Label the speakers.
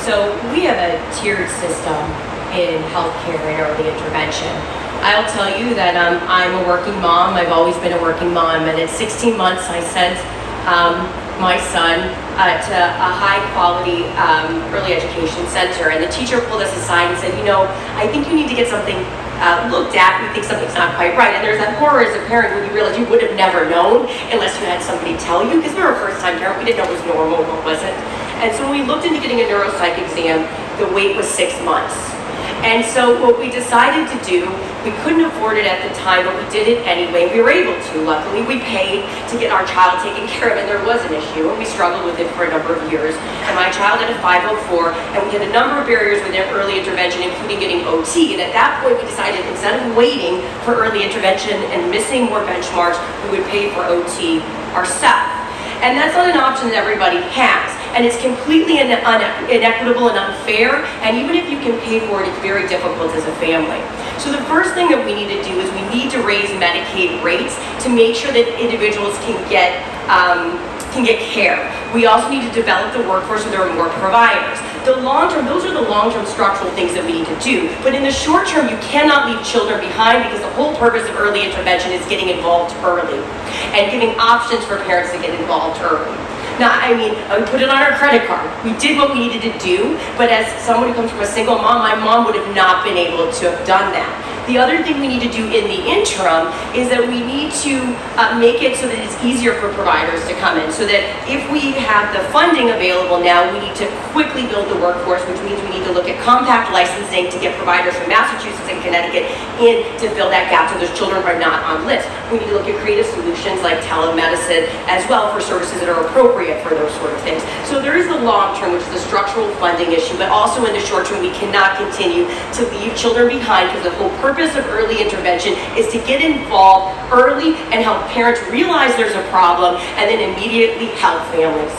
Speaker 1: So we have a tiered system in healthcare and early intervention. I'll tell you that I'm a working mom. I've always been a working mom, and at 16 months I sent my son to a high quality early education center, and the teacher pulled us aside and said, you know, I think you need to get something looked at. We think something's not quite right. And there's that horror as a parent when you realize you would have never known unless you had somebody tell you, because we were a first-time parent. We didn't know what was normal and what wasn't. And so when we looked into getting a neuropsych exam, the wait was 6 months. And so what we decided to do, we couldn't afford it at the time, but we did it anyway. We were able to. Luckily, we paid to get our child taken care of, and there was an issue, and we struggled with it for a number of years. And my child had a 504, and we had a number of barriers within early intervention, including getting OT. And at that point, we decided instead of waiting for early intervention and missing more benchmarks, we would pay for OT ourselves. And that's not an option that everybody has. And it's completely inequitable and unfair. And even if you can pay for it, it's very difficult as a family. So the first thing that we need to do is we need to raise Medicaid rates to make sure that individuals can get care. We also need to develop the workforce so there are more providers. The long term, those are the long-term structural things that we need to do. But in the short term, you cannot leave children behind, because the whole purpose of early intervention is getting involved early and giving options for parents to get involved early. Now, I mean, we put it on our credit card. We did what we needed to do, but as someone who comes from a single mom, my mom would have not been able to have done that. The other thing we need to do in the interim is that we need to make it so that it's easier for providers to come in, so that if we have the funding available now, we need to quickly build the workforce, which means we need to look at compact licensing to get providers from Massachusetts and Connecticut in to fill that gap so those children are not on lists. We need to look at creative solutions like telemedicine as well for services that are appropriate for those sort of things. So there is the long term, which is the structural funding issue, but also in the short term, we cannot continue to leave children behind, because the whole purpose of early intervention is to get involved early and help parents realize there's a problem and then immediately help families.